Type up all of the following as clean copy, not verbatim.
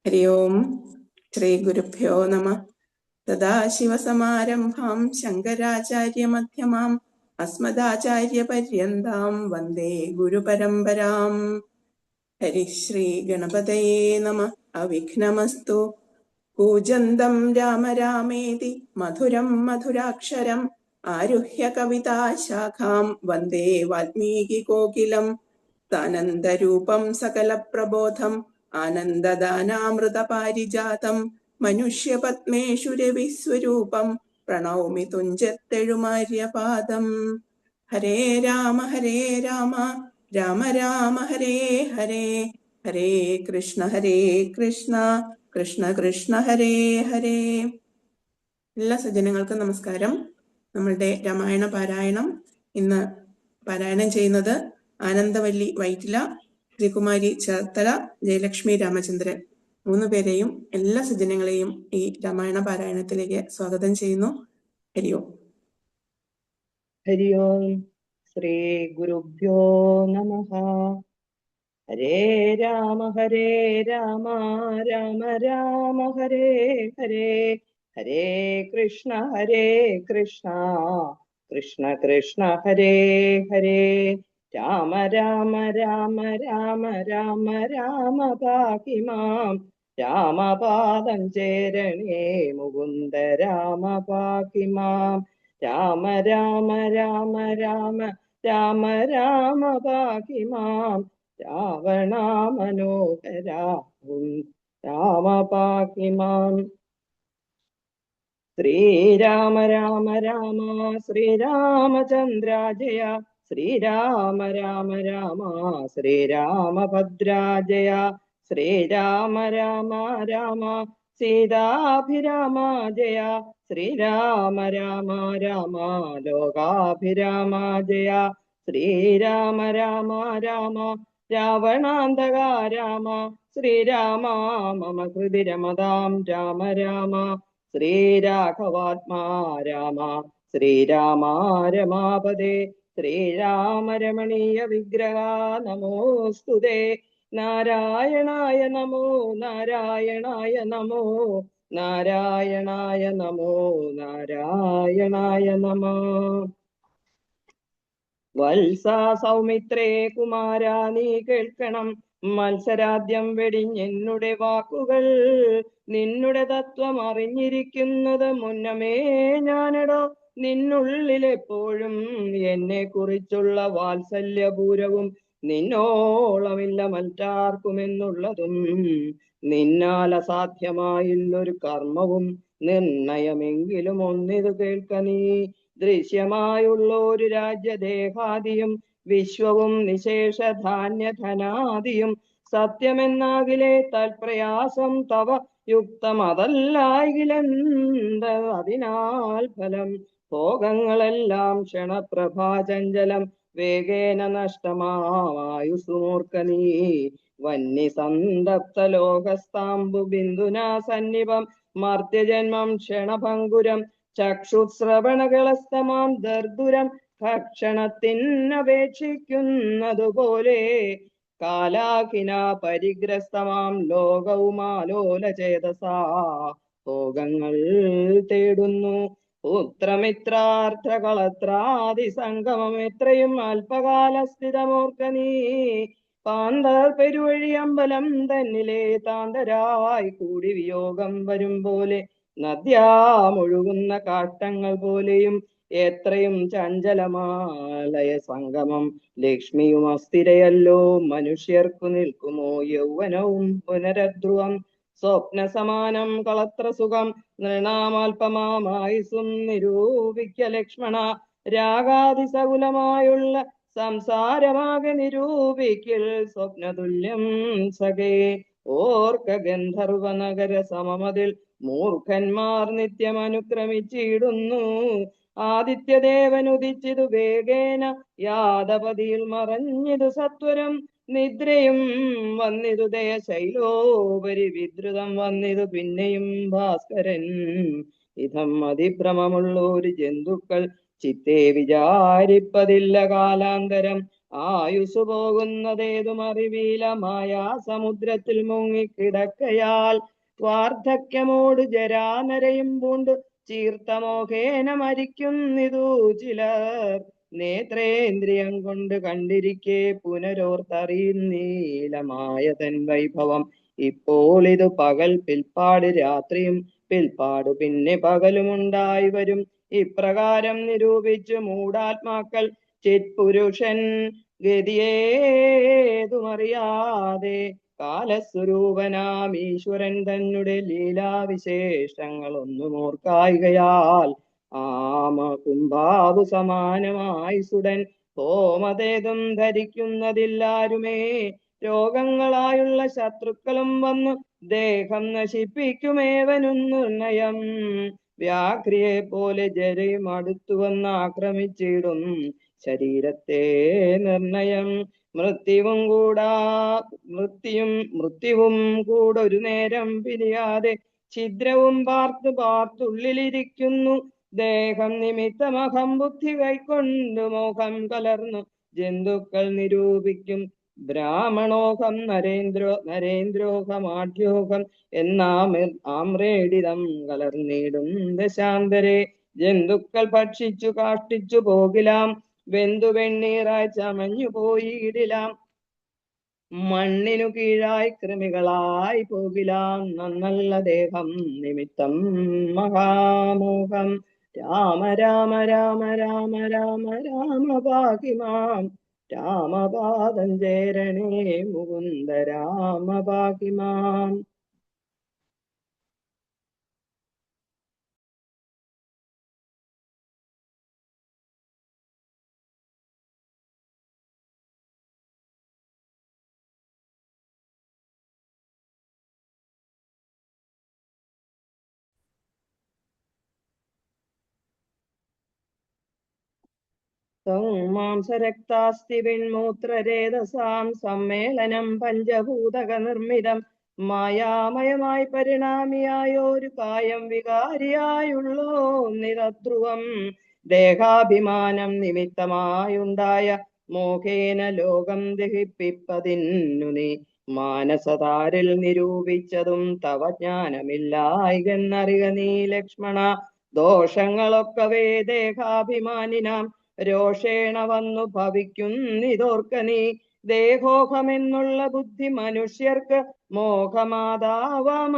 ഹരി ഓം. ശ്രീ ഗുരുഭ്യോ നമ. സദാശിവസമാരംഭാം ശങ്കരാചാര്യമധ്യമാം അസ്മദാചാര്യപര്യന്താം വന്ദേ ഗുരുപരമ്പരാം. ഹരിശ്രീ ഗണപതയേ നമ. അവിഘ്നമസ്തു. കൂജന്തം രാമ രാമേതി മധുരം മധുരാക്ഷരം ആരുഹ്യ കവിതാശാഖാം വന്ദേ വാൽമീകി കോകിലം. സാനന്ദരൂപം സകലപ്രബോധം ആനന്ദദാനാമൃതപാരിജാതം മനുഷ്യപത്മേഷു രവിസ്വരൂപം പ്രണൗമി തുഞ്ചത്തെഴുമാര്യപാദം. ഹരേ രാമ രാമ രാമ ഹരേ ഹരേ, ഹരേ കൃഷ്ണ കൃഷ്ണ കൃഷ്ണ ഹരേ ഹരേ. എല്ലാ സജ്ജനങ്ങൾക്കും നമസ്കാരം. നമ്മളുടെ രാമായണ പാരായണം ഇന്ന് പാരായണം ചെയ്യുന്നത് ആനന്ദവല്ലി വൈറ്റില, ശ്രീകുമാരി ചേർത്തല, ജയലക്ഷ്മി രാമചന്ദ്രൻ. 3 പേരെയും എല്ലാ സജ്ജനങ്ങളെയും ഈ രാമായണ പാരായണത്തിലേക്ക് സ്വാഗതം ചെയ്യുന്നു. ഹരി ഓം. ഹരി ഓം. ശ്രീ ഗുരുഭ്യോ നമഃ. ഹരേ രാമ രാമ രാമ ഹരേ ഹരേ, ഹരേ കൃഷ്ണ കൃഷ്ണ കൃഷ്ണ ഹരേ ഹരേ. രാമ രാമ രാമ രാമ രാമ രാമ പാഹി മാം. രാമപാദം ചേരണേ മുകുന്ദ രാമ പാഹി മാം. രാമ രാമ രാമ രാമ രാമ രാമ പാഹി മാം. രാവണാമനോഹരാ രാമ പാഹി മാം. ശ്രീരാമ രാമ രാമ ശ്രീരാമചന്ദ്ര ജയ, ശ്രീരാമ രാമ രാമ ശ്രീരാമഭദ്രാ ജയ, ശ്രീരാമ രാമ രാമ സീതാഭിരാമ ജയ, ശ്രീരാമ രാമ രാമ ലോകാഭിരാമ ജയ, ശ്രീരാമ രാമ രാമ രാവണാന്തക രാമ, ശ്രീരാമ മമ ഹൃദി രമതാം രാമ രാമ, ശ്രീരാഘവാത്മാ രാമ ശ്രീരാമ രമാപദേ, ശ്രീരാമ രമണീയ വിഗ്രഹ നമോസ്തുതേ. നാരായണായ നമോ നാരായണായ നമോ നാരായണായ നമോ നാരായണായ നമോ. വത്സ സൗമിത്രേ കുമാര നീ കേൾക്കണം, മത്സരാദ്യം വെടിഞ്ഞെന്നുടെ വാക്കുകൾ. നിന്നുടെ തത്വം അറിഞ്ഞിരിക്കുന്നത് മുന്നമേ ഞാനടോ. നിന്നുള്ളിലെപ്പോഴും എന്നെ കുറിച്ചുള്ള വാത്സല്യപൂരവും നിന്നോളമില്ല മറ്റാർക്കുമെന്നുള്ളതും. നിന്നാൽ അസാധ്യമായുള്ളൊരു കർമ്മവും നിർണയമെങ്കിലും ഒന്നിതു കേൾക്ക നീ. ദൃശ്യമായുള്ള ഒരു രാജ്യദേഹാദിയും വിശ്വവും നിശേഷ ധാന്യധനാദിയും സത്യമെന്നാകിലേ തൽപ്രയാസം തവ യുക്തമതല്ലായിലെന്ത് അതിനാൽ ഫലം. ഭോഗങ്ങളെല്ലാം ക്ഷണപ്രഭാചഞ്ചലം വേഗേന നഷ്ടമായുസുമൂർക്ക നീ. വന്നി സന്തപ്ത ലോകസ്താംബു ബിന്ദുനാ സന്നിപം മർത്യജന്മം ക്ഷണഭംഗുരം ചക്ഷുശ്രവണകളസ്തമാം ദർദുരം ഭക്ഷണത്തിനപേക്ഷിക്കുന്നതുപോലെ. കാലാഖിന പരിഗ്രസ്തമാം ലോകവുമാലോലചേതസാ ഭോഗങ്ങൾ തേടുന്നു. പുത്രമിത്രാർത്ഥകളത്രാദി സംഗമം എത്രയും അല്പകാലസ്ഥിതമോർക്ക നീ. പാന്തർ പെരുവഴി അമ്പലം തന്നിലെ താന്തരായി കൂടി വിയോഗം വരും പോലെ, നദ്യാമൊഴുകുന്ന കാഷ്ടങ്ങൾ പോലെയും എത്രയും ചഞ്ചലമാലയ സംഗമം. ലക്ഷ്മിയും അസ്ഥിരയല്ലോ, മനുഷ്യർക്കു നിൽക്കുമോ യൗവനവും പുനരധ്രുവം. സ്വപ്ന സമാനം കളത്ര സുഖം നൃണാമൽപമായുസും നിരൂപിക്ക ലക്ഷ്മണ. രാഗാതിസകുലമായുള്ള സംസാരമാകെ നിരൂപിക്കിൽ സ്വപ്നതുല്യം സഖേ. ഓർക്ക ഗന്ധർവ നഗര സമമതിൽ മൂർഖന്മാർ നിത്യം അനുക്രമിച്ചിടുന്നു. ആദിത്യദേവൻ ഉദിച്ചിതു വേഗേന, യാദപതിയിൽ മറഞ്ഞിതു സത്വരം. നിദ്രയും വന്നിതു ദയശൈലോപരി, വിദ്രുതം വന്നിതു പിന്നെയും ഭാസ്കരൻ. ഇതം അതിഭ്രമമുള്ള ഒരു ജന്തുക്കൾ ചിത്തെ വിചാരിപ്പതില്ല കാലാന്തരം. ആയുസ് പോകുന്നതേതും അറിവീല മായാ സമുദ്രത്തിൽ മുങ്ങിക്കിടക്കയാൽ വാർദ്ധക്യമോട് ജരാനരയും പൂണ്ട് ചീർത്തമോഹേന മരിക്കുന്നിതു ചിലർ നേത്രേന്ദ്രിയം കൊണ്ട് കണ്ടിരിക്കെ പുനരോർത്തറിയുന്നീലമായ തൻ വൈഭവം ഇപ്പോൾ ഇത് പകൽ പിൽപ്പാട് രാത്രിയും പിൽപ്പാട് പിന്നെ പകലുമുണ്ടായി വരും ഇപ്രകാരം നിരൂപിച്ചു മൂഢാത്മാക്കൾ ചിത്പുരുഷൻ ഗതിയേതുമറിയാതെ കാലസ്വരൂപനാം ഈശ്വരൻ തന്നെ ലീലാവിശേഷങ്ങളൊന്നും ഓർക്കായികയാൽ ആമ കുംഭാവു സമാനമായി സുടൻ ഹോമതേതും ധരിക്കുന്നതില്ലാരുമേ രോഗങ്ങളായുള്ള ശത്രുക്കളും വന്നു ദേഹം നശിപ്പിക്കുമേവനും നിർണയം വ്യാഘ്രിയെ പോലെ ജരയും അടുത്തു വന്ന് ആക്രമിച്ചിടും ശരീരത്തെ നിർണയം മൃത്യുവും കൂടൊരു നേരം പിരിയാതെ ഛിദ്രവും പാർത്തുള്ളിലിരിക്കുന്നു ദേഹം നിമിത്തമഹം ബുദ്ധി കൈക്കൊണ്ടു മോഹം കലർന്നു ജന്തുക്കൾ നിരൂപിക്കും ബ്രാഹ്മണോഹം നരേന്ദ്രോഹമാഢ്യോഹം ആമ്രേഡിതം കലർന്നിടും ദശാന്തരെ ജന്തുക്കൾ ഭക്ഷിച്ചു കാഷ്ടിച്ചു പോകിലാം വെന്തു വെണ്ണീറായി ചമഞ്ഞു പോയിടിലാം മണ്ണിനു കീഴായി കൃമികളായി പോകിലാം നന്നല്ല ദേഹം നിമിത്തം മഹാമോഹം രാമ രാമ രാമ രാമ രാമ രാമ പാകിമാം രാമപാദം ചേരണേ മുകുന്ദ രാമ പാകിമാം. മാംസരക്താസ്തി വിൺമൂത്രരേതസാം സമ്മേളനം പഞ്ചഭൂതക നിർമ്മിതം മായാമയമായി പരിണാമിയായൊരു കായം വികാരിയായുള്ളോന്നിതധ്രുവം ദേഹാഭിമാനം നിമിത്തമായുണ്ടായ മോഹേന ലോകം ദഹിപ്പിപ്പതിന്നു നീ മാനസതാരിൽ നിരൂപിച്ചതും തവ ജ്ഞാനമില്ലായികെന്നറിക നീ ലക്ഷ്മണ ദോഷങ്ങളൊക്കവേ ദേഹാഭിമാനിനാം രോഷേണ വന്നു ഭവിക്കുന്നിതോർക്ക നീ ദേഹോഹമെന്നുള്ള ബുദ്ധി മനുഷ്യർക്ക് മോഹമാതാവാം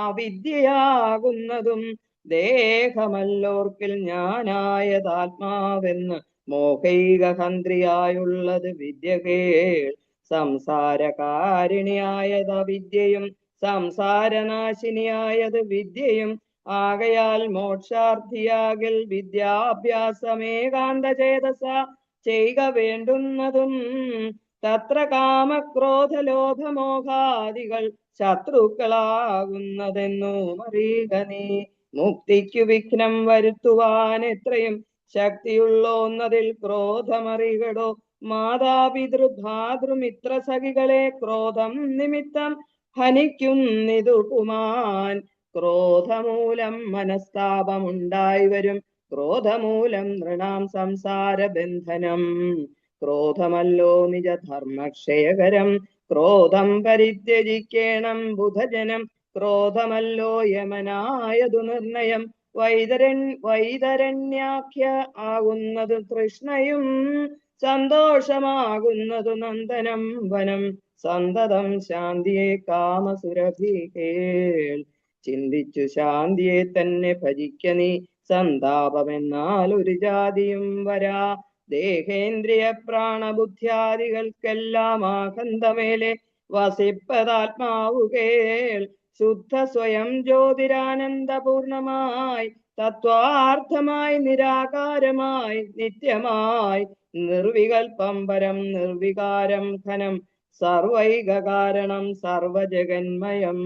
അവിദ്യയാകുന്നതും ദേഹമല്ലോർക്കിൽ ഞാനായതാത്മാവെന്ന് മോഹൈകഹന്ത്രിയായുള്ളത് വിദ്യ കേൾ സംസാരകാരിണിയായത് അവിദ്യയും സംസാരനാശിനിയായത് വിദ്യയും ആകയാൽ മോക്ഷാർത്ഥിയാകിൽ വിദ്യാഭ്യാസമേകാന്ത ചേതസ ചെയ്യുക വേണ്ടുന്നതും തത്ര കാമക്രോധ ലോഭമോഹാദികൾ ശത്രുക്കളാകുന്നതെന്നു അറിയുക നീ മുക്തിക്കു വിഘ്നം വരുത്തുവാൻ എത്രയും ശക്തിയുള്ളോന്നതിൽ ക്രോധമറികടോ മാതാപിതൃഭാതൃമിത്ര സഖികളെ ക്രോധം നിമിത്തം ഹനിക്കുന്നിതു പുമാൻ ക്രോധമൂലം മനസ്താപമുണ്ടായി വരും ക്രോധമൂലം നൃണാം സംസാര ബന്ധനം ക്രോധമല്ലോ നിജധർമ്മക്ഷയകരം ക്രോധം പരിത്യജിക്കേണം ബുധജനം ക്രോധമല്ലോ യമനായതു നിർണയം വൈതരണ്യാഖ്യ ആകുന്നത് തൃഷ്ണയും സന്തോഷമാകുന്നതു നന്ദനം വനം സന്തതം ശാന്തിയെ കാമസുരഭി കേൾ ചിന്തിച്ചു ശാന്തിയെ തന്നെ ഭജിക്ക നീ സന്താപമെന്നാൽ ഒരു ജാതിയും വരാ ദേഹേന്ദ്രിയ പ്രാണബുദ്ധ്യാദികൾക്കെല്ലാം ആകന്തമേലെ വസിപ്പതാത്മാവു കേൾ ശുദ്ധ സ്വയം ജ്യോതിരാനന്ദപൂർണമായി തത്വാർത്ഥമായി നിരാകാരമായി നിത്യമായി നിർവികൽപം പരം നിർവികാരം ഘനം സർവൈക കാരണം സർവജഗന്മയം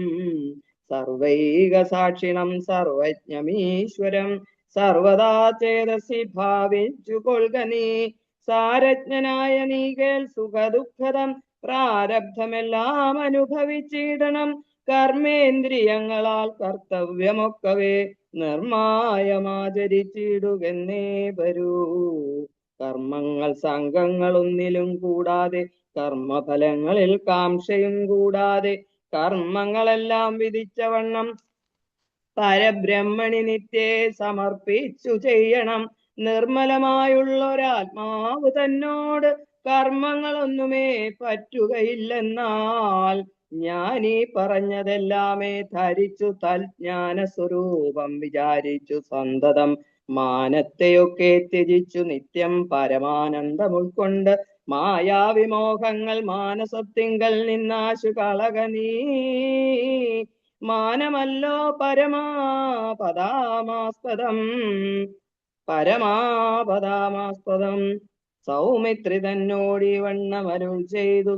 സർവൈക സാക്ഷിണം സർവജ്ഞമീശ്വരം സർവദാ ചേതസി ഭാവിച്ചു കൊൾക നീ സാരജ്ഞനായ നീ കേൾ സുഖദുഃഖദം പ്രാരബ്ധമെല്ലാം അനുഭവിച്ചിടണം കർമ്മേന്ദ്രിയങ്ങളാൽ കർത്തവ്യമൊക്കവേ നിർമായമാചരിച്ചിടുകെന്നേ വരൂ കർമ്മങ്ങൾ സംഘങ്ങളൊന്നിലും കൂടാതെ, കർമ്മഫലങ്ങളിൽ കാംക്ഷയും കൂടാതെ, കർമ്മങ്ങളെല്ലാം വിധിച്ചവണ്ണം പരബ്രഹ്മണി നിത്യേ സമർപ്പിച്ചു ചെയ്യണം. നിർമ്മലമായുള്ളൊരാത്മാവ് തന്നോട് കർമ്മങ്ങളൊന്നുമേ പറ്റുകയില്ലെന്നാൽ ഞാനീ പറഞ്ഞതെല്ലാമേ ധരിച്ചു തൽജ്ഞാന സ്വരൂപം വിചാരിച്ചു സന്തതം മാനത്തെയൊക്കെ ത്യജിച്ചു നിത്യം പരമാനന്ദം ഉൾക്കൊണ്ട് മായാവിമോഹങ്ങൾ മാനസത്തിങ്കൽ നിന്നാശു കളക നീ. മാനമല്ലോ പരമാപദാമാസ്പദം പരമാപദാമാസ്പദം. സൗമിത്രി തന്നോടി വണ്ണമരുൾ ചെയ്തു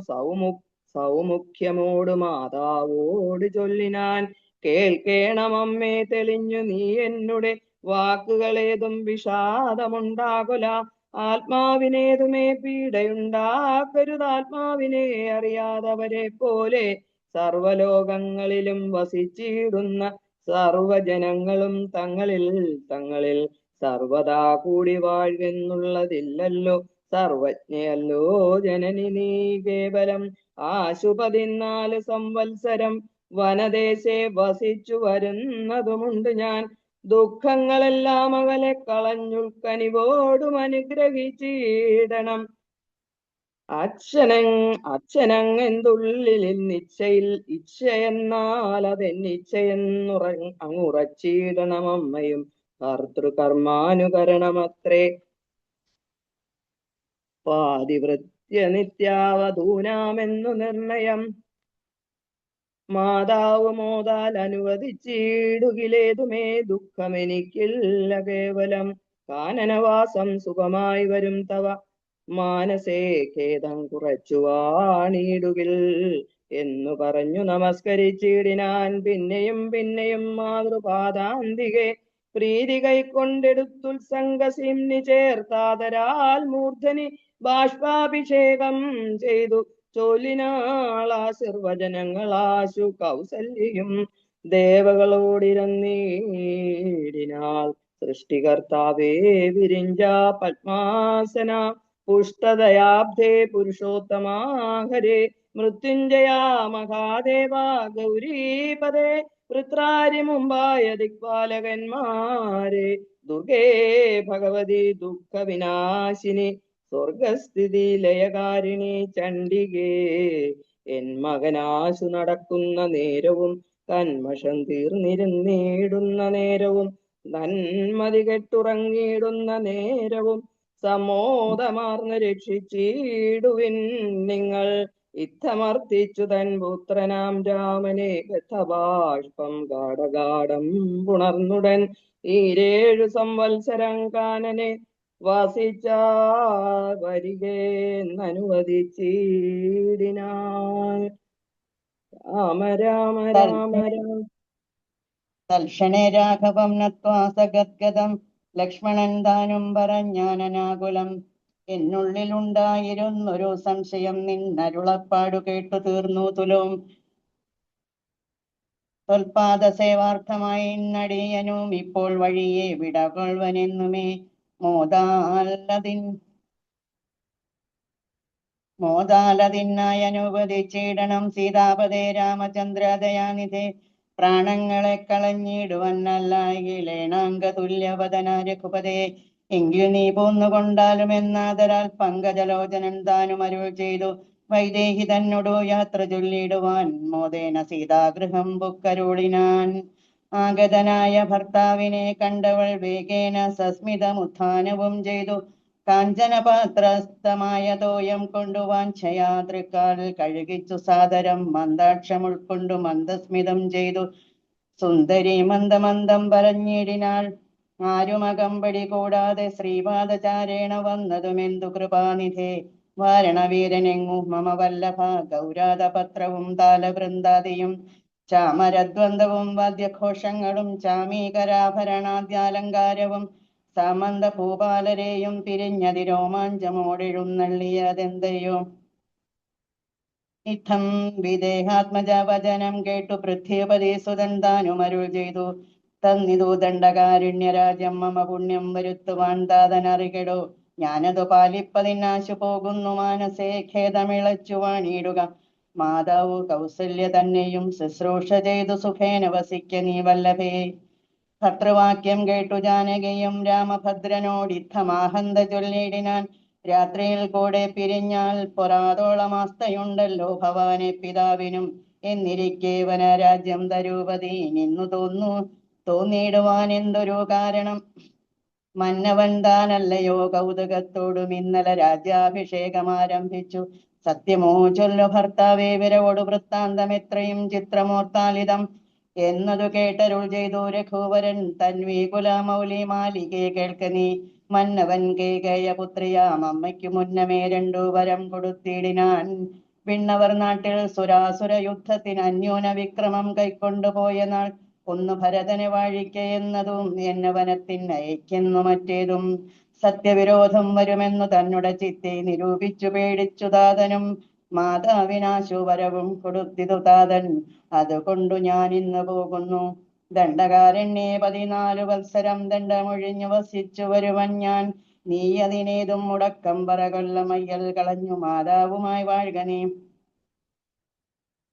സൗമുഖ്യമോട് മാതാവോട് ചൊല്ലിനാൻ. കേൾക്കേണമമ്മേ തെളിഞ്ഞു നീ എന്നുടെ വാക്കുകളേതും വിഷാദമുണ്ടാകുല. ആത്മാവിനേതുമേ പീഡയുണ്ടാക്കരുതാത്മാവിനെ അറിയാതവരെ പോലെ. സർവലോകങ്ങളിലും വസിച്ചിടുന്ന സർവജനങ്ങളും തങ്ങളിൽ തങ്ങളിൽ സർവദാ കൂടി വാഴുന്നുള്ളതില്ലല്ലോ. സർവജ്ഞയല്ലോ ജനനി നീ കേവലം. ആശു 14 സംവത്സരം വനദേശേ വസിച്ചു വരുന്നതുമുണ്ട് ഞാൻ. ദുഃഖങ്ങളെല്ലാം അകലെ കളഞ്ഞുൾക്കനിവോടും അനുഗ്രഹിച്ചിടണം. അച്ഛനങ്ങെന്തുള്ളിൽ ഇച്ഛയെന്നാൽ അതെന്നിച്ഛയെന്നുറച്ചിടണം. അമ്മയും കർത്തൃകർമാനുകരണമത്രേ പാതിവൃത്യ നിത്യാവധൂനാമെന്നു നിർണയം. മാതാവ് മോതാൽ അനുവദിച്ചിടുകിലേതുമേ ദുഃഖമെനിക്കില്ല കേവലം. കാനനവാസം സുഖമായി വരും തവ മാനസേ ഖേദം കുറച്ചു വാണിടുകിൽ എന്നു പറഞ്ഞു നമസ്കരിച്ചിടിനാൻ. പിന്നെയും പിന്നെയും മാതൃപാദാന്തികെ പ്രീതി കൈക്കൊണ്ടെടുത്തുത്സംഗസിംനി ചേർത്താതരാൽ മൂർധനി ബാഷ്പാഭിഷേകം ചെയ്തു ചൊല്ലിനാളാശീർവചനങ്ങളാശു കൗസല്യം ദേവകളോടിരന്നീടിനാൾ. സൃഷ്ടികർത്താവേ വിരിഞ്ച പത്മാസന പുഷ്ടദയാബ്ധേ പുരുഷോത്തമാഹരേ മൃത്യുഞ്ജയാ മഹാദേവാ ഗൗരീപദേ വൃത്രാരി മുമ്പായ ദിക്പാലകന്മാരെ ദുർഗേ ഭഗവതി ദുഃഖവിനാശിനി സ്വർഗസ്ഥിതി ലയകാരിണി ചണ്ഡികേ. എൻ മകനാശു നടക്കുന്ന നേരവും കന്മഷം തീർന്നിരുന്നിടുന്ന നേരവും നന്മതി കെട്ടുറങ്ങിയിടുന്ന നേരവും സമോദമാർന്ന് രക്ഷിച്ചിടുവിൻ നിങ്ങൾ. ഇത്തമർത്തിച്ചു തൻ പുത്രനാം രാമനെ ഗതബാഷ്പം ഗാഠഗാഠം പുണർന്നുടൻ 7 സംവത്സരം കാനനെ വസിച്ച വരികേന്നനുവദിച്ചിടിനാൻ. രാമ രാമ രാമ രാമ. തൽക്ഷണേ രാഘവം നത്വാ സഗദ്ഗദം ലക്ഷ്മണൻ താനും പറഞ്ഞാനനാകുലം. എന്നുള്ളിലുണ്ടായിരുന്നൊരു സംശയം നിന്നരുളപ്പാടു കേട്ടു തീർന്നു തുലോം. തൊൽപാദസേവാർത്ഥമായി നടിയനും ഇപ്പോൾ വഴിയെ വിടകൊള്ളുവനെന്നുമേ മോദാലതിനായി അനുവദിച്ചിടണം. സീതാപതേ രാമചന്ദ്ര ദയാനിധേ പ്രാണങ്ങളെ കളഞ്ഞിടുവന്നല്ലായിലേണാങ്ക തുല്യവദന രഘുപതേ. എങ്കിൽ നീ പോന്നുകൊണ്ടാലും എന്നാദരാൽ പങ്കജലോചനൻ താനും അരുൾ ചെയ്തു വൈദേഹി തന്നോടു യാത്ര ചൊല്ലിടുവാൻ. മോദേന സീതാഗൃഹം ബുക്കരുളിനാൻ. ആഗതനായ ഭർത്താവിനെ കണ്ടവൾ വേഗേന സസ്മിതമുത്ഥാനവും ചെയ്തു. കാഞ്ചനപാത്രസ്ഥമായ തോയം കൊണ്ടു വാഞ്ഛയാ തൃക്കാൽ കഴുകിച്ചു സാദരം മന്ദാക്ഷം ഉൾക്കൊണ്ടു മന്ദസ്മിതം ചെയ്തു. സുന്ദരി മന്ദമന്ദം പറഞ്ഞിടിനാൾ. ആരുമകമ്പടി കൂടാതെ ശ്രീപാദചാരേണ വന്നതുമെന്തു കൃപാനിധേ. വാരണവീരനെങ്ങു മമ വല്ലഭ ഗൗരാതപത്രവും താലവൃന്ദാദിയും ചാമരദ്വന്ദ്വവും വാദ്യഘോഷങ്ങളും ചാമീകരാഭരണാദ്യാലങ്കാരവും സാമന്ത ഭൂപാലരെയും പിരിഞ്ഞതിരോമാഞ്ചമോടെഴുന്നള്ളിയതെന്തയോ. ഇത്തം വിദേഹാത്മജ വചനം കേട്ടു പൃഥ്വിപതി സുതൻ താനും അരുൾ ചെയ്തു തന്നിതു ദണ്ഡകാരുണ്യരാജ്യം മമ പുണ്യം വരുത്തുവാൻ താതനറികെടോ. ഞാനതു പാലിപ്പതിനാശു പോകുന്നു മാനസേ ഖേദമിളച്ചു വാണിയിടുക. മാതാവ് കൗസല്യ തന്നെയും ശുശ്രൂഷ ചെയ്തു സുഖേന വസിക്ക നീ വല്ലഭേ. ഭർത്തൃവാക്യം കേട്ടു ജാനകിയും രാമഭദ്രനോടിത്തമാഹന്ത ചൊല്ലിടിനാൻ. രാത്രിയിൽ കൂടെ പിരിഞ്ഞാൽ പൊറാതോളമാസ്തയുണ്ടല്ലോ ഭവാനെ പിതാവിനും. എന്നിരിക്കെ വനരാജ്യം തരൂപതി നിന്നു തോന്നിയിടുവാൻ എന്തൊരു കാരണം. മന്നവൻ താനല്ലയോ കൗതുകത്തോടും ഇന്നലെ രാജ്യാഭിഷേകം ആരംഭിച്ചു. സത്യമോ ചൊല്ലു ഭർത്താവേ വിരവോടു വൃത്താന്തം എത്രയും ചിത്രമോർത്താലിതം. എന്നതു കേട്ടരുൾ ചെയ്തു രഘുവരൻ തൻവീകുല മൗലി മാലികെ കേൾക്ക നീ. മന്നവൻ കേകയ പുത്രിയാം അമ്മയ്ക്കു മുന്നമേ രണ്ടു വരം കൊടുത്തിടിനാൻ. വിണ്ണവർ നാട്ടിൽ സുരാസുര യുദ്ധത്തിന് അന്യോന വിക്രമം കൈക്കൊണ്ടുപോയ നാൾ. ഒന്ന് ഭരതനെ വാഴിക്ക എന്നതും എന്ന വനത്തിന് അയക്കുന്നു മറ്റേതും. സത്യവിരോധം വരുമെന്നു തന്നുടെ ചിത്തെ നിരൂപിച്ചു പേടിച്ചു താതനും. മാതാവിനാശു വരവും കൊടുത്തിതു താതൻ, അതുകൊണ്ടു ഞാൻ ഇന്ന് പോകുന്നു. ദണ്ഡകാരണ്യേ 14 വത്സരം ദണ്ഡമൊഴിഞ്ഞു വസിച്ചു വരുവൻ ഞാൻ. നീ അതിനേതും മുടക്കം പറകൊല്ല മയ്യൽ കളഞ്ഞു മാതാവുമായി വാഴുക നീ.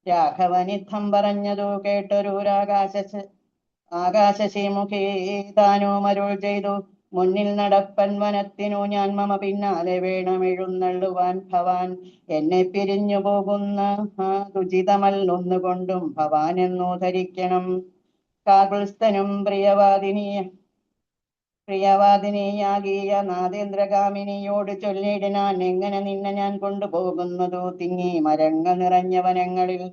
രാഘവനിത്തം പറഞ്ഞതു കേട്ടൊരു ആകാശശീമുഖേ താനും അരുൾ ചെയ്തു. മുന്നിൽ നടപ്പൻ വനത്തിനു ഞാൻ മമ പിന്നാലെ വേണമെഴുന്നള്ളുവാൻ. ഭവാൻ എന്നെ പിരിഞ്ഞു പോകുന്ന ദുചിതമല്ലൊന്നുകൊണ്ടും ഭവാൻ എന്നു ധരിക്കണം. കാകുൽസ്ഥനും പ്രിയവാദിനിയാകിയ നാദേന്ദ്രകാമിനിയോട് ചൊല്ലിടിനാൻ. എങ്ങനെ നിന്നെ ഞാൻ കൊണ്ടുപോകുന്നതു തിങ്ങി മരങ്ങൾ നിറഞ്ഞ വനങ്ങളിൽ.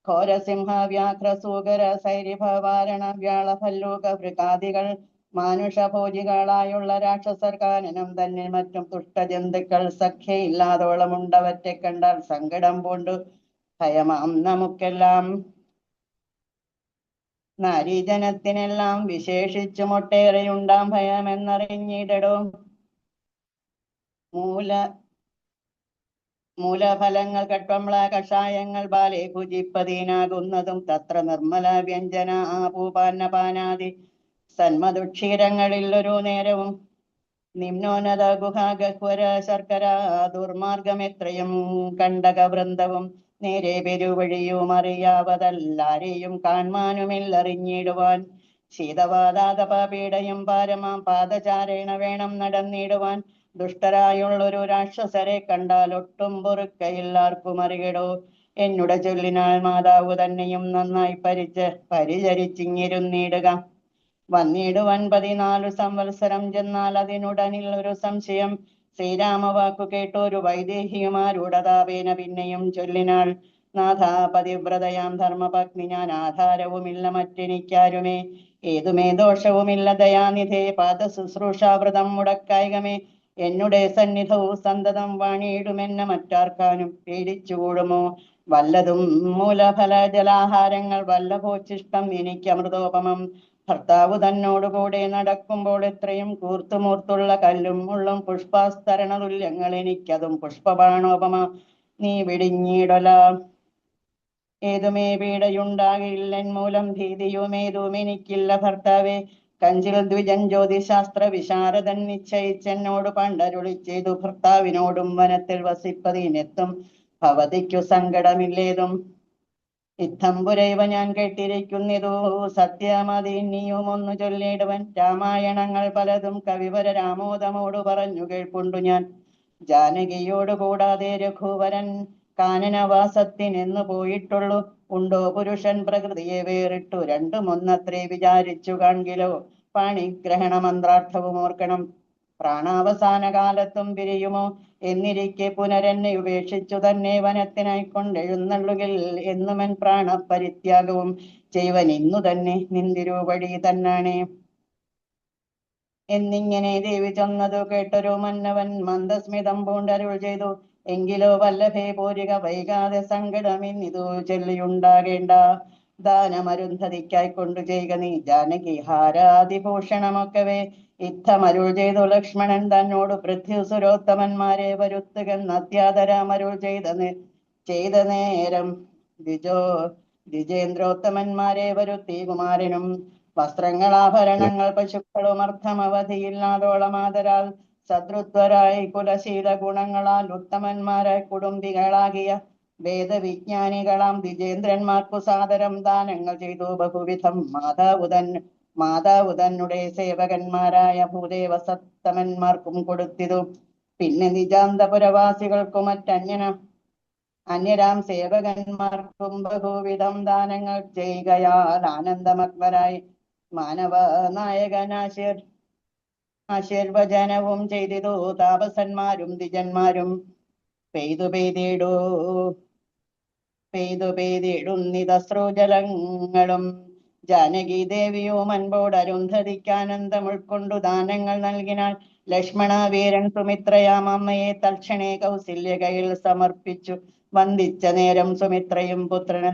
ഘോരസിംഹ വ്യാഘ്ര സൂകര സൈരിഭവാരണ വ്യാള ഭല്ലൂക വൃകാദികൾ മാനുഷഭോജികളായുള്ള രാക്ഷസർ കാനനം തന്നെ മറ്റും ദുഷ്ടജന്തുക്കൾ സഖ്യയില്ലാതോളമുണ്ടവറ്റെ കണ്ടാൽ സങ്കടം പൂണ്ടു ഭയമാം നമുക്കെല്ലാം. നാരീജനത്തിനെല്ലാം വിശേഷിച്ചുമൊട്ടേറെയുണ്ടാം ഭയമെന്നറിഞ്ഞിടടോ. മൂലഫലങ്ങൾ കട്വംള കഷായങ്ങൾ ബാലെ ഭുജിപ്പതീനാകുന്നതും തത്ര നിർമ്മല വ്യഞ്ജന ആപൂപാന്നപാനാദി സന്മധുക്ഷീരങ്ങളിൽ ഒരു നേരവും. നിമ്നോന്നത ഗുഹാഗഹ്വര ശർക്കര ദുർമാർഗമെത്രയും കണ്ടകവൃന്ദവും. നേരെ പെരുവഴിയും അറിയാവതല്ലാരെയും കാൺമാനുമില്ലറിഞ്ഞിടുവാൻ. ശീതവാതാതപപീഡയും പാരമാം പാദചാരേണ വേണം നടന്നിടുവാൻ. ദുഷ്ടരായുള്ളൊരു രാക്ഷസരെ കണ്ടാൽ ഒട്ടും പൊറുക്കയില്ലാർക്കും അറിയടോ. എന്നുടെ ചൊല്ലിനാൽ മാതാവ് തന്നെയും നന്നായി പരിചരിച്ചിങ്ങിരുന്നിടുക. വന്നിടുവൻ 14 സംവത്സരം ചെന്നാൽ അതിനുടനിൽ ഒരു സംശയം. ശ്രീരാമവാക്കു കേട്ടൊരു വൈദേഹിയുമാരുടതാപേന പിന്നെയും ചൊല്ലിനാൾ. നാഥ പതിവ്രതയാം ധർമ്മപത്നി ഞാൻ, ആധാരവുമില്ല മറ്റെനിക്കാരുമേ. ഏതുമേ ദോഷവുമില്ല ദയാനിധേ, പാദ ശുശ്രൂഷാവ്രതം മുടക്കായികമേ. എന്നുടെ സന്നിധവും സന്തതം വാണിയിടുമെന്ന മറ്റാർക്കാനും പേടിച്ചുകൂടുമോ. വല്ലതും മൂലഫല ജലാഹാരങ്ങൾ വല്ലഭോച്ചിഷ്ടം എനിക്ക് അമൃതോപമം. ഭർത്താവ് തന്നോടുകൂടെ നടക്കുമ്പോൾ എത്രയും കൂർത്തുമൂർത്തുള്ള കല്ലും മുള്ളും പുഷ്പാസ്തരണ തുല്യങ്ങൾ എനിക്കതും പുഷ്പബാണോപമ. നീ വിടിഞ്ഞിടല. ഏതുമേ പീഡയുണ്ടാകില്ലെൻ മൂലം ഭീതിയുമേതും എനിക്കില്ല ഭർത്താവേ. കഞ്ചിൽ ദ്വിജൻ ജ്യോതിശാസ്ത്ര വിശാരദൻ നിശ്ചയിച്ചെന്നോട് പണ്ടരുളി ചെയ്തു. ഭർത്താവിനോടും വനത്തിൽ വസിപ്പതിനെത്തും ഭവതിക്കു സങ്കടമില്ലേതും. ഇത്തമ്പുരൈവ ഞാൻ കേട്ടിരിക്കുന്നിതു സത്യമതിനിയും ഒന്നു ചൊല്ലിടുവൻ. രാമായണങ്ങൾ പലതും കവിവര രാമോദമോട് പറഞ്ഞു കേൾപ്പുണ്ടു ഞാൻ. ജാനകിയോട് കൂടാതെ രഘുവരൻ കാനനവാസത്തിനെന്നു പോയിട്ടുള്ളു. ഉണ്ടോ പുരുഷൻ പ്രകൃതിയെ വേറിട്ടു രണ്ടുമൊന്നത്രേ വിചാരിച്ചു കാൺകിലോ. പാണിഗ്രഹണ മന്ത്രാർത്ഥവും ഓർക്കണം. പ്രാണാവസാന കാലത്തും പിരിയുമോ. എന്നിരിക്കെ പുനരെന്നെ ഉപേക്ഷിച്ചു തന്നെ വനത്തിനായിക്കൊണ്ടെഴുന്നള്ളുകിൽ എന്നുമൻ പ്രാണപരിത്യാഗവും ചെയ്വൻ ഇന്നു തന്നെ നിന്തിരുവടി തന്നാണേ. എന്നിങ്ങനെ ദേവി ചൊന്നതു കേട്ടൊരു മന്നവൻ മന്ദസ്മിതം പൂണ്ടരുൾ ചെയ്തു. എങ്കിലോ വല്ലഭേ പോരിക വൈകാതെ സങ്കടമെന്നിതു ചൊല്ലിയുണ്ടാകേണ്ട. ദാനമരുന്ധതിക്കായിക്കൊണ്ടു ചെയ്യുക നീ ജാനകി ഹാരാതിഭൂഷണമൊക്കവേ. ഇത്തമരുൾ ചെയ്തു ലക്ഷ്മണൻ തന്നോട് പൃഥ്വിസുരോത്തമന്മാരെ വരുത്തുകെന്ന് അത്യാദരമരുൾ ചെയ്ത നേരം ദ്വിജേന്ദ്രോത്തമന്മാരെ വരുത്തി. കുമാരനും വസ്ത്രങ്ങൾ ആഭരണങ്ങൾ പശുക്കളും അർത്ഥമവധിയില്ലാതോളമാതരാൽ സദൃത്വരായി കുലശീല ഗുണങ്ങളാൽ ഉത്തമന്മാരായി കുടുംബികളാകിയ വേദവിജ്ഞാനികളാം ദ്വിജേന്ദ്രന്മാർക്കു സാദരം ദാനങ്ങൾ ചെയ്തു ബഹുവിധം. മാതാവ് തന്നെ സേവകന്മാരായ ഭൂദേവസത്തമന്മാർക്കും കൊടുത്തിതു. പിന്നെ നിജാന്തപുരവാസികൾക്കും അന്യരാം സേവകന്മാർക്കും ബഹുവിധം ദാനങ്ങൾ ചെയ്യുകയാൽ ആനന്ദമഗ്നരായി മാനവ നായകനാശീർവചനവും ചെയ്തിതു. താപസന്മാരും ദ്വിജന്മാരും പെയ്തുപെയ്തിടുന്നിതശ്രുജലങ്ങളും ജാനകി ദേവിയും അൻപോട് അരുന്ധതിക്ക് ഉൾക്കൊണ്ടു ദാനങ്ങൾ നൽകിനാൾ. ലക്ഷ്മണ വീരൻ സുമിത്രയാം അമ്മയെ തൽക്ഷണേ കൗസല്യ കയ്യിൽ സമർപ്പിച്ചു. വന്ദിച്ച നേരം സുമിത്രയും പുത്രനെ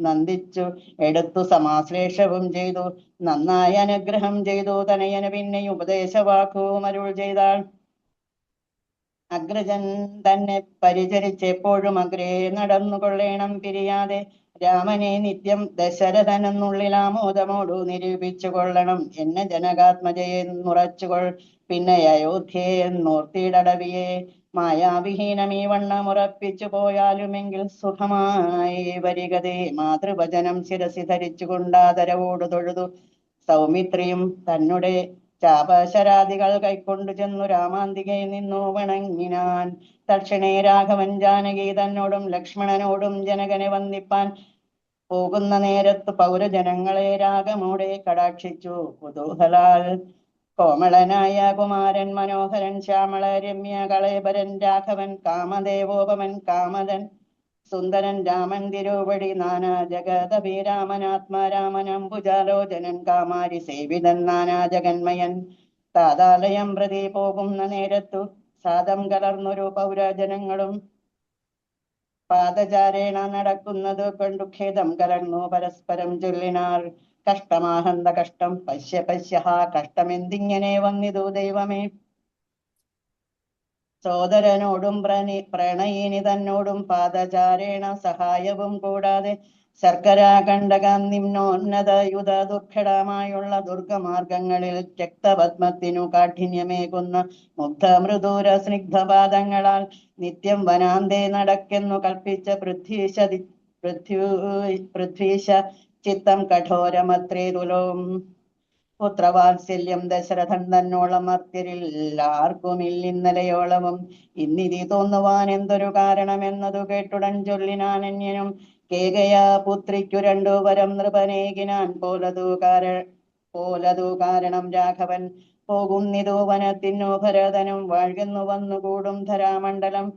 നന്ദിച്ചു എടുത്തു സമാശ്ലേഷവും ചെയ്തു. നന്നായി അനുഗ്രഹം ചെയ്തു തനയന് പിന്നെ ഉപദേശവാക്കുവും അരുൾ ചെയ്താൾ. അഗ്രജൻ തന്നെ പരിചരിച്ചെപ്പോഴും അഗ്രേ നടന്നുകൊള്ളേണം പിരിയാതെ. രാമനെ നിത്യം ദശരഥനെന്നുള്ളിൽ ആമോദമോടു നിരൂപിച്ചു കൊള്ളണം. എന്നെ ജനകാത്മജയെ നുറച്ചുകൊൾ. പിന്നെ അയോധ്യയെ നോർത്തിടവിയെ മായാവിഹീനമീ വണ്ണമുറപ്പിച്ചു പോയാലുമെങ്കിൽ സുഖമായി വരികതേ. മാതൃവചനം ശിരസി ധരിച്ചു കൊണ്ടാദരവോടു തൊഴുതു സൗമിത്രിയും തന്നെ ചാപശരാദികൾ കൈക്കൊണ്ടു ചെന്നു രാമാന്തികയിൽ നിന്നു വണങ്ങിനാൻ. തക്ഷണേ രാഘവൻ ജാനകി തന്നോടും ലക്ഷ്മണനോടും ജനകനെ വന്ദിപ്പാൻ പോകുന്ന നേരത്ത് പൗരജനങ്ങളെ രാഗമോടെ കടാക്ഷിച്ചു. കുതൂഹലാൽ കോമളനായ കുമാരൻ മനോഹരൻ ശ്യാമള രമ്യ കളേബരൻ രാഘവൻ കാമദേവോപമൻ കാമദൻ സുന്ദരൻ രാമൻ തിരുവടി നാനാ ജഗദഭിരാമനാത്മാരാമൻ അംബുജാലോചനൻ കാമാരി സേവിതൻ നാനാ ജഗന്മയൻ. താതാലയം പ്രതി പോകുന്ന നേരത്തു സാദം കലർന്നൊരു പൗരജനങ്ങളും പാദചാരേണ നടക്കുന്നത് കണ്ടു ഖേദം കലർന്നു പരസ്പരം ചൊല്ലിനാർ. കഷ്ടമാഹന്ത കഷ്ടം പശ്യ കഷ്ടമെന്തിങ്ങനെ വന്നിതു ദൈവമേ. സോദരനോടും പ്രണയിനി തന്നോടും പാദചാരേണ സഹായവും കൂടാതെ ശർക്കര കണ്ടകം നിമ്നോന്നത യുധ ദുർഘടമായുള്ള ദുർഗമാർഗങ്ങളിൽ രക്തപത്മത്തിനു കാഠിന്യമേകുന്ന മുഗ്ധ മൃദൂര സ്നിഗ്ധപാദങ്ങളാൽ നിത്യം വനാന്തേ നടക്കെന്നു കൽപ്പിച്ച പൃഥ്വീശ ചിത്തം കഠോരമത്രേ തുലോം. പുത്രവാത്സല്യം ദശരഥൻ തന്നോളം അർത്യരിൽ ആർക്കുമില്ലിന്നലയോളവും. ഇന്നിതി തോന്നുവാൻ എന്തൊരു കാരണമെന്നതു കേട്ടുടൻ ചൊല്ലിനാൻ അന്യനും. കേകയ പുത്രിക്കു രണ്ടു വരം നൃപനേകിനാൻ പോലതു കാരണം രാഘവൻ പോകുന്നിതു വനത്തിനു ഭരതനും വാഴ്ന്നു വന്നുകൂടും ധരാമണ്ഡലം.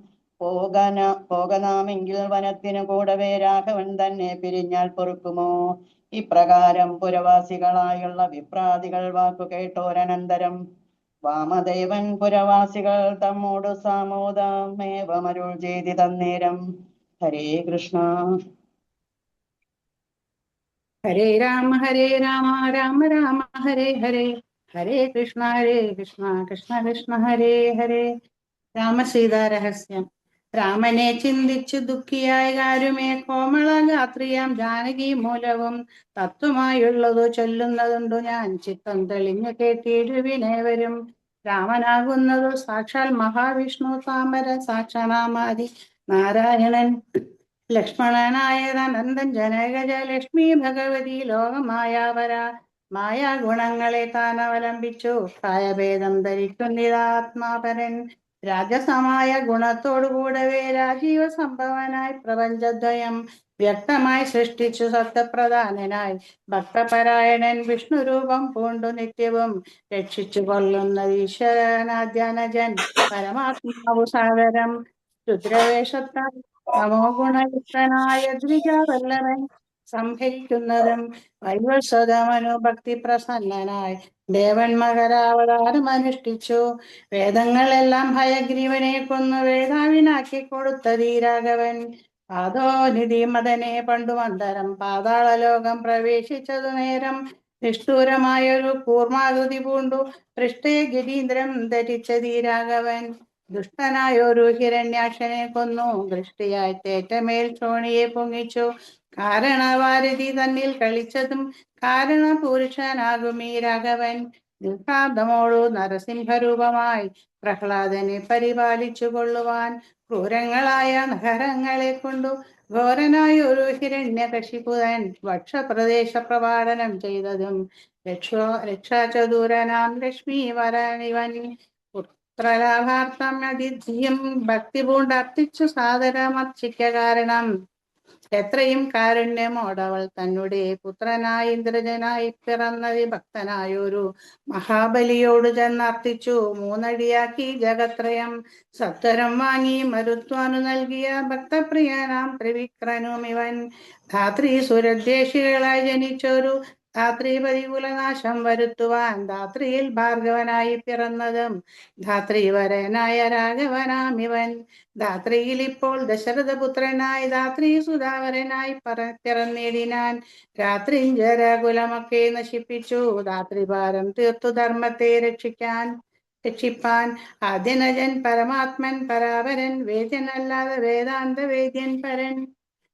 പോകനാമെങ്കിൽ വനത്തിനു കൂടവേ രാഘവൻ തന്നെ പിരിഞ്ഞാൽ പൊറുക്കുമോ. ഇപ്രകാരം പുരവാസികളായുള്ള വിപ്രാദികൾ വാക്കു കേട്ടോരനന്തരം വാമദേവൻ പുരവാസികൾ തമ്മോടു സാമോദമേവമരുൾ ചെയ്തി തന്നേരം. ഹരേ കൃഷ്ണ. ഹരേ രാമ രാമ രാമ ഹരേ ഹരേ, ഹരേ കൃഷ്ണ കൃഷ്ണ കൃഷ്ണ ഹരേ ഹരേ. രാമസീതാ രഹസ്യം. രാമനെ ചിന്തിച്ചു ദുഃഖിയായ കാരുമേ കോമളഗാത്രിയാം ജാനകി മൂലവും തത്വമായുള്ളതു ചൊല്ലുന്നതുണ്ടു ഞാൻ. ചിത്തം തെളിഞ്ഞു കേട്ടിടുവിനേവരും. രാമനാകുന്നതു സാക്ഷാൽ മഹാവിഷ്ണു താമര സാക്ഷനാമാതി നാരായണൻ. ലക്ഷ്മണനായത് അനന്തൻ ജനകജ ലക്ഷ്മി ഭഗവതി ലോകമായാവര. മായാ ഗുണങ്ങളെ താൻ അവലംബിച്ചു കായഭേദം ധരിക്കുന്നിതാത്മാപരൻ. രാജസമായ ഗുണത്തോടുകൂടവേ രാജീവ സംഭവനായി പ്രപഞ്ചദ്വയം വ്യക്തമായി സൃഷ്ടിച്ചു സത്യപ്രധാനനായി ഭക്തപരായണൻ വിഷ്ണു രൂപം പൂണ്ടു നിത്യവും രക്ഷിച്ചു കൊള്ളുന്നത് ഈശ്വരനാദ്യാനജൻ പരമാത്മാവു സാദരം. രുദ്രവേഷത്താൽ തമോ ഗുണയുക്തനായ ദ്വിജവല്ലഭൻ സംഹരിക്കുന്നതും വൈവസ്വതമനു ഭക്തി പ്രസന്നനായി ദേവൻ മകരാവതാരം അനുഷ്ഠിച്ചു. വേദങ്ങളെല്ലാം ഭയഗ്രീവനെ കൊന്നു വേദാവിനാക്കി കൊടുത്തതീ രാഘവൻ. പാദോനിധി മദനെ പണ്ടു മന്ദരം പാതാളലോകം പ്രവേശിച്ചതു നേരം നിഷ്ഠൂരമായൊരു കൂർമാകൃതി പൂണ്ടു പൃഷ്ഠേ ഗിരീന്ദ്രം ധരിച്ചതീ രാഘവൻ. ദുഷ്ടനായൊരു ഹിരണ്യാക്ഷനെ കൊന്നു ദൃഷ്ടിയായി തേറ്റമേൽ ശ്രോണിയെ പൊങ്ങിച്ചു. കാരണവാരിധി തന്നിൽ കളിച്ചതും കാരണപുരുഷനാകുമീ രാഘവൻ. ദുഃഖാബ്ദമോടു നരസിംഹരൂപമായി പ്രഹ്ലാദനെ പരിപാലിച്ചു കൊള്ളുവാൻ ക്രൂരങ്ങളായ നഗരങ്ങളെ കൊണ്ടു ഘോരനായ ഒരു ഹിരണ്യകശിപുതൻ വക്ഷപ്രദേശ പ്രപാടനം ചെയ്തതും രക്ഷാചതുരനാം ലക്ഷ്മീവരനിവൻ പുത്രലാഭാർത്ഥം അതിഥിയും ഭക്തി പൂണ്ടർത്തിച്ചു സാദരമർച്ചിക്ക കാരണം എത്രയും കാരുണ്യമോടവൾ തന്നെ പുത്രനായി ഇന്ദ്രജനായി പിറന്ന വിഭക്തനായൊരു മഹാബലിയോട് ചെന്നർത്ഥിച്ചു മൂന്നടിയാക്കി ജഗത്രയം സത്വരം വാങ്ങി മരുത്വാനു നൽകിയ ഭക്തപ്രിയനാം ത്രിവിക്രനും ഇവൻ ധാത്രി സുരദ്വേഷികളായി ജനിച്ചൊരു ധാത്രിപതി കുലനാശം വരുത്തുവാൻ ധാത്രിയിൽ ഭാർഗവനായി പിറന്നതും ധാത്രിവരനായ രാഘവനാം ഇവൻ ധാത്രിയിൽ ഇപ്പോൾ ദശരഥപുത്രനായി ധാത്രി സുധാകരനായി പിറന്നിടിനാൻ രാത്രിഞ്ജരകുലമൊക്കെ നശിപ്പിച്ചു ധാത്രിഭാരം തീർത്തു ധർമ്മത്തെ രക്ഷിപ്പാൻ ആദ്യനജൻ പരമാത്മൻ പരാപരൻ വേദ്യനല്ലാതെ വേദാന്ത വേദ്യൻ പരൻ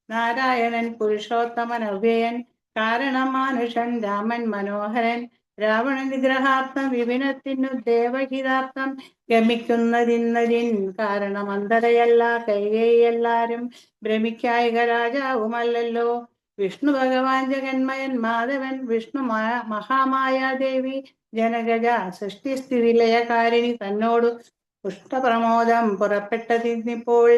നാരായണൻ പുരുഷോത്തമൻ അവ്യയൻ കാരണം മാനുഷൻ രാമൻ മനോഹരൻ രാവണ നിഗ്രഹാർത്ഥം വിപിനത്തിനു ദേവഹിതാർത്ഥം ഗമിക്കുന്നതിന്നതിൻ കാരണം അന്ധതയല്ല കൈകേയെല്ലാരും ഭ്രമിക്കായിക രാജാവുമല്ലല്ലോ വിഷ്ണു ഭഗവാൻ ജഗന്മയൻ മാധവൻ വിഷ്ണു മഹാമായാദേവി ജനഗജ സൃഷ്ടിസ്ഥിതിലയകാരിണി തന്നോട് പുഷ്ടപ്രമോദം പുറപ്പെട്ടതിന്നിപ്പോൾ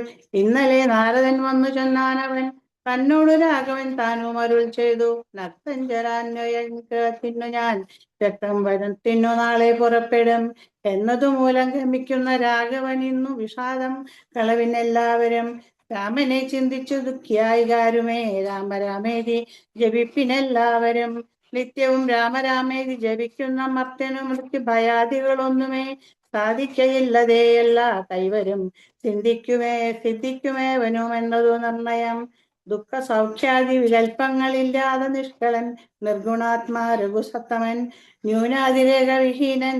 ഇന്നലെ നാരദൻ വന്നു ചെന്നാനവൻ തന്നോട് രാഘവൻ താനും അരുൾ ചെയ്തു നക്തഞ്ചരാന്വയത്തിനു ഞാൻ രക്തം വരത്തിനു നാളെ പുറപ്പെടും എന്നതു മൂലം ഗമിക്കുന്ന രാഘവൻ ഇന്നു വിഷാദം കളവിനെല്ലാവരും രാമനെ ചിന്തിച്ചു ദുഃഖിയായി കാരുമേ രാമരാമേതി ജപിപ്പിനെല്ലാവരും നിത്യവും രാമരാമേതി ജപിക്കുന്ന മർത്യനു മൃത്യു ഭയാദികളൊന്നുമേ സാധിക്കയില്ലതേയല്ല കൈവരും സിദ്ധിക്കുമേവനും എന്നതു നിർണയം ദുഃഖ സൗഖ്യാദി വികൽപ്പങ്ങളില്ലാതെ നിഷ്കളൻ നിർഗുണാത്മാ രഘുസത്തമൻ ന്യൂനാതിരേക വിഹീനൻ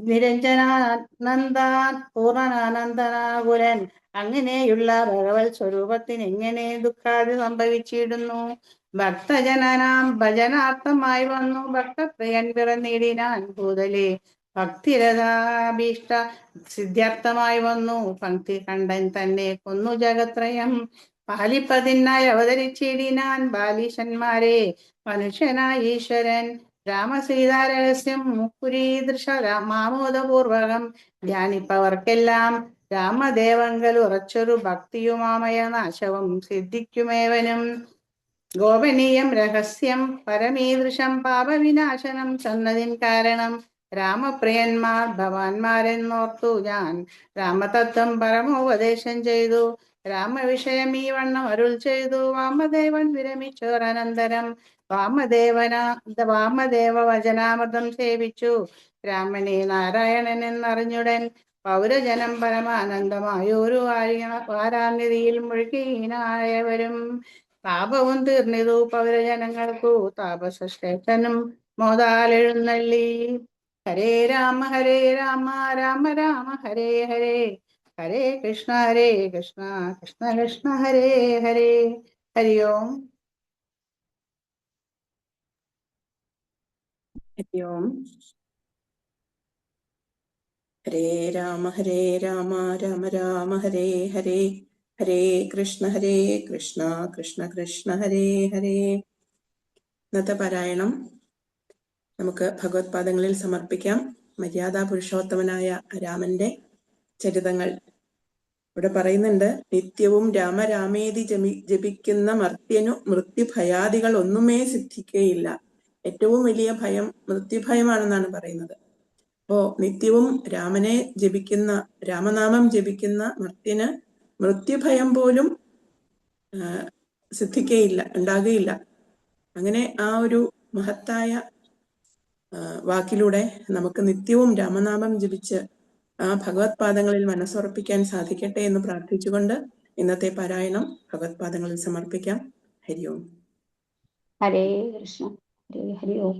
നിരഞ്ജനാനന്ദാൻ പൂർണ്ണാനന്ദനാകുലൻ അങ്ങനെയുള്ള ഭഗവത് സ്വരൂപത്തിന് എങ്ങനെ ദുഃഖാദി സംഭവിച്ചിടുന്നു ഭക്തജനനാം ഭജനാർത്ഥമായി വന്നു ഭക്തപ്രിയൻ പിറന്നിടിനാൻ ഭൂതലേ ഭക്തിരഥാഭീഷ്ട സിദ്ധ്യർത്ഥമായി വന്നു പങ്ക്തി കണ്ടൻ തന്നെ കൊന്നു ജഗത്രയം പാലിപ്പതിനായി അവതരിച്ചിടിനാൻ ബാലീശന്മാരെ മനുഷ്യനായ ഈശ്വരൻ രാമസീതാരഹസ്യം മുക്കുരീദൃശ മാമോദപൂർവകം ധ്യാനിപ്പവർക്കെല്ലാം രാമദേവങ്കൽ ഉറച്ചൊരു ഭക്തിയുമാമയ നാശവും സിദ്ധിക്കുമേവനും ഗോപനീയം രഹസ്യം പരമീദൃശം പാപവിനാശനം ചെന്നതിൻ കാരണം രാമപ്രിയന്മാർ ഭവാന്മാരെന്നോർത്തു ഞാൻ രാമതത്വം പരമോപദേശം ചെയ്തു രാമവിഷയം ഈ വണ്ണം അരുൾ ചെയ്തു വാമദേവൻ വിരമിച്ചോരനന്തരം വാമദേവ വചനാമൃതം സേവിച്ചു രാമനെ നാരായണൻ എന്നറിഞ്ഞുടൻ പൗരജനം പരമാനന്ദമായൊരു വാരാന്യതിയിൽ മുഴുകിനായവരും താപവും തീർന്നിതു പൗരജനങ്ങൾക്കു താപസശ്രേഷ്ഠനും മോദാലെഴുന്നള്ളി ഹരേ രാമ രാമ രാമ ഹരേ ഹരേ ഹരേ കൃഷ്ണ കൃഷ്ണ കൃഷ്ണ ഹരേ ഹരേ ഹരി ഓം. ഹരി ഓം. ഹരേ രാമ രാമ രാമ ഹരേ ഹരേ ഹരേ കൃഷ്ണ കൃഷ്ണ കൃഷ്ണ ഹരേ ഹരേ. ഇന്നത്തെ പാരായണം നമുക്ക് ഭഗവത് പാദങ്ങളിൽ സമർപ്പിക്കാം. മര്യാദാ പുരുഷോത്തമനായ രാമന്റെ ചരിതങ്ങൾ ഇവിടെ പറയുന്നുണ്ട്. നിത്യവും രാമേതി ജപിക്കുന്ന മർത്യനു മൃത്യുഭയാദികൾ ഒന്നുമേ സിദ്ധിക്കുകയില്ല. ഏറ്റവും വലിയ ഭയം മൃത്യുഭയമാണെന്നാണ് പറയുന്നത്. അപ്പോ നിത്യവും രാമനെ ജപിക്കുന്ന, രാമനാമം ജപിക്കുന്ന മർത്യന് മൃത്യുഭയം പോലും സിദ്ധിക്കുകയില്ല, ഉണ്ടാകുകയില്ല. അങ്ങനെ ആ ഒരു മഹത്തായ വാക്കിലൂടെ നമുക്ക് നിത്യവും രാമനാമം ജപിച്ച് ആ ഭഗവത് പാദങ്ങളിൽ മനസ്സുറപ്പിക്കാൻ സാധിക്കട്ടെ എന്ന് പ്രാർത്ഥിച്ചുകൊണ്ട് ഇന്നത്തെ പാരായണം ഭഗവത് പാദങ്ങളിൽ സമർപ്പിക്കാം. ഹരി ഓം. ഹരേ കൃഷ്ണ. ഹരി ഓം.